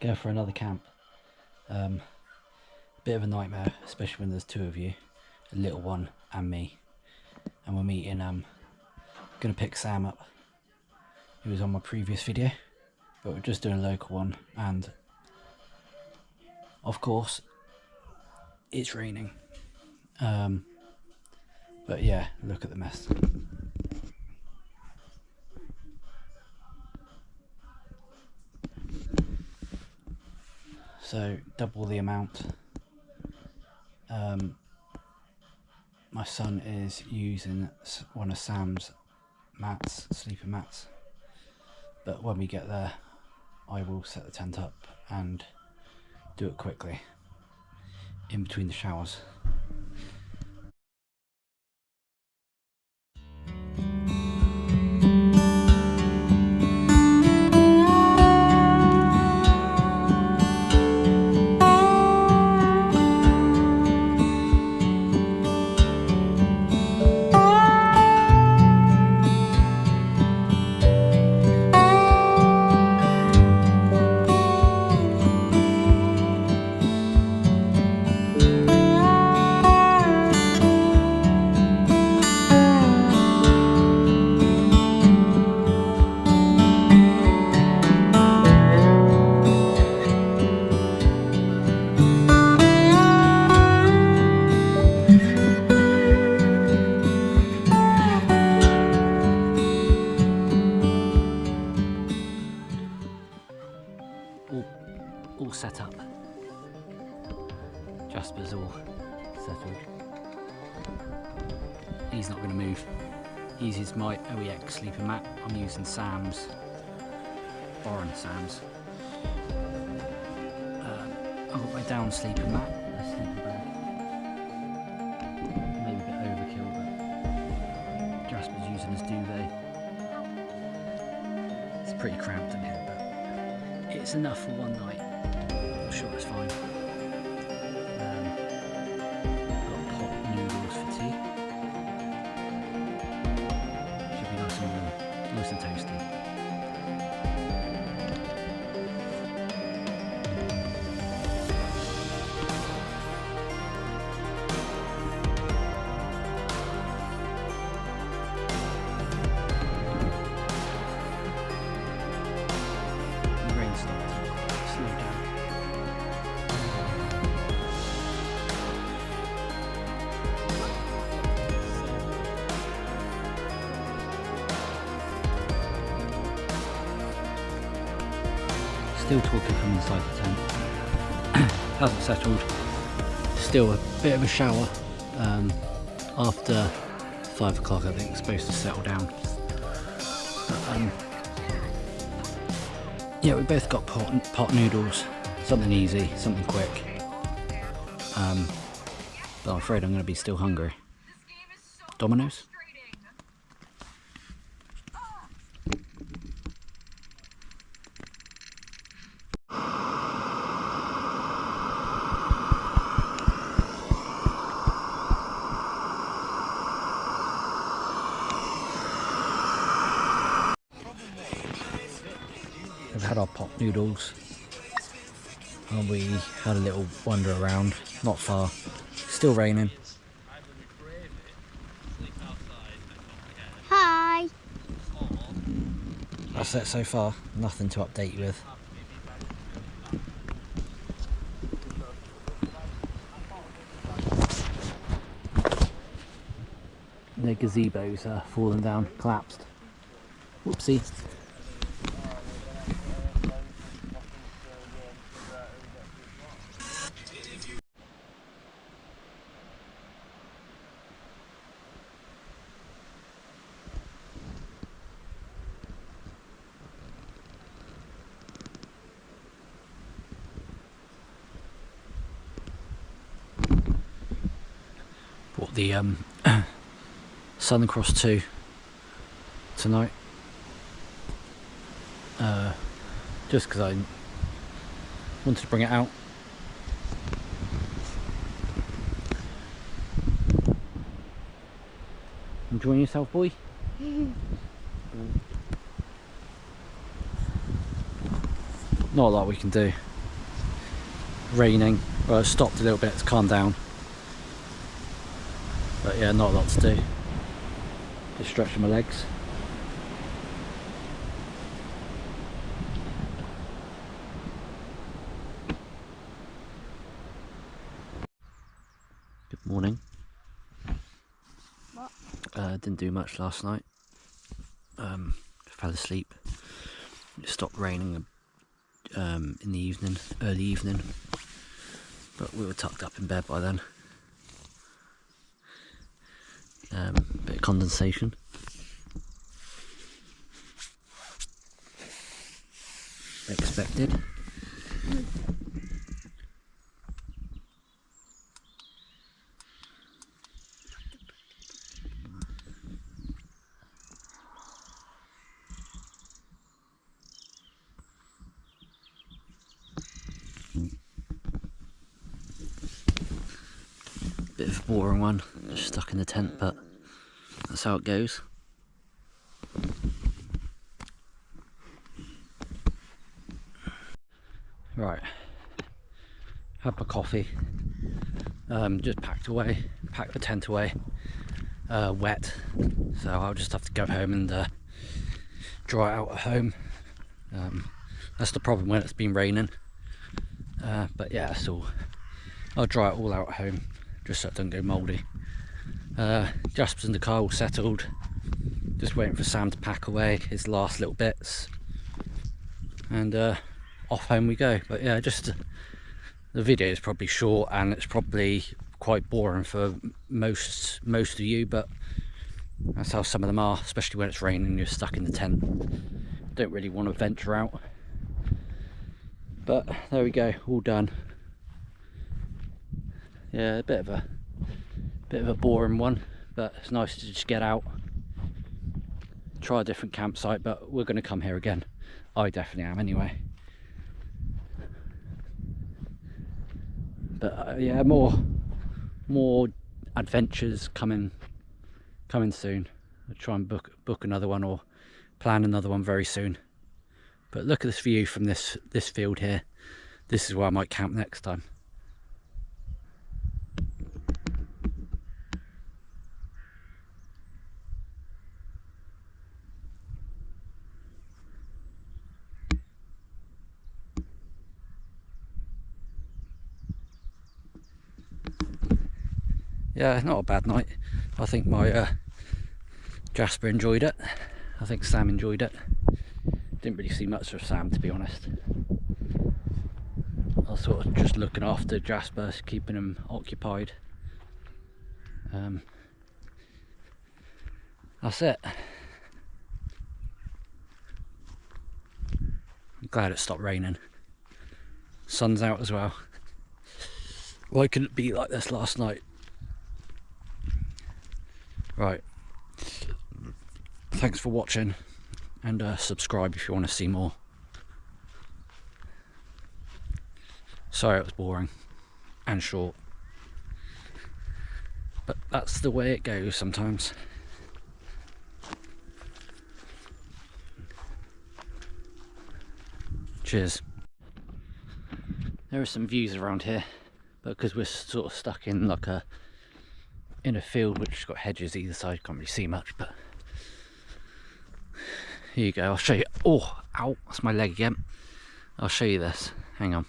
go for another camp. Bit of a nightmare, especially when there's two of you, a little one and me. And we're meeting, gonna pick Sam up. He was on my previous video, but we're just doing a local one, and of course it's raining. But yeah, look at the mess. So double the amount. My son is using one of Sam's mats, sleeping mats, but when we get there I will set the tent up and do it quickly in between the showers. All set up. Jasper's all settled. He's not going to move. He uses my OEX sleeping mat. I'm using Sam's, borrowing Sam's. I've got my down sleeping mat, a sleeping bag. Maybe a bit overkill, but Jasper's using his duvet. It's pretty cramped in here, but it's enough for one night. I'm sure it's fine. Got pot noodles for tea. Should be nice and warm, nice and toasty. The rain's starting to slow down. Still talking from inside the tent. Hasn't settled. Still a bit of a shower. After 5 o'clock I think it's supposed to settle down. But, yeah, we both got pot noodles. Something easy, something quick. But I'm afraid I'm going to be still hungry. Domino's? We've had our pot noodles and we had a little wander around, not far, still raining. Hi! That's it so far, nothing to update you with. The gazebo's fallen down, collapsed. Whoopsie. Bought the Southern Cross 2 tonight, just because I wanted to bring it out. Enjoying yourself, boy? not a lot we can do. Raining, well, it stopped a little bit, it's calmed down. But yeah, not a lot to do. Just stretching my legs. Good morning. What? Didn't do much last night. Fell asleep. It stopped raining in the evening, early evening, but we were tucked up in bed by then. Bit of condensation. Expected. Bit of a boring one, just stuck in the tent, but that's how it goes. Right, had my coffee, just packed the tent away, wet, so I'll just have to go home and dry it out at home. That's the problem when it's been raining, but yeah, so I'll dry it all out at home, just so it doesn't go mouldy. Jasper's in the car, all settled, just waiting for Sam to pack away his last little bits, and off home we go. But yeah, just the video is probably short and it's probably quite boring for most of you, but that's how some of them are, especially when it's raining and you're stuck in the tent. Don't really want to venture out, but there we go, all done. Yeah, a bit of a boring one, but it's nice to just get out, try a different campsite. But we're going to come here again. I definitely am anyway. But yeah, more adventures coming soon. I'll try and book another one or plan another one very soon. But look at this view from this field here. This is where I might camp next time. Yeah, not a bad night. I think my Jasper enjoyed it. I think Sam enjoyed it. Didn't really see much of Sam, to be honest. I was sort of just looking after Jasper, keeping him occupied. That's it. I'm glad it stopped raining. Sun's out as well. Why couldn't it be like this last night? Right, thanks for watching, and subscribe if you want to see more. Sorry it was boring and short, but that's the way it goes sometimes. Cheers. There are some views around here, but because we're sort of stuck in like a field which has got hedges either side, can't really see much. But here you go, I'll show you. Oh, ow, that's my leg again. I'll show you this, hang on.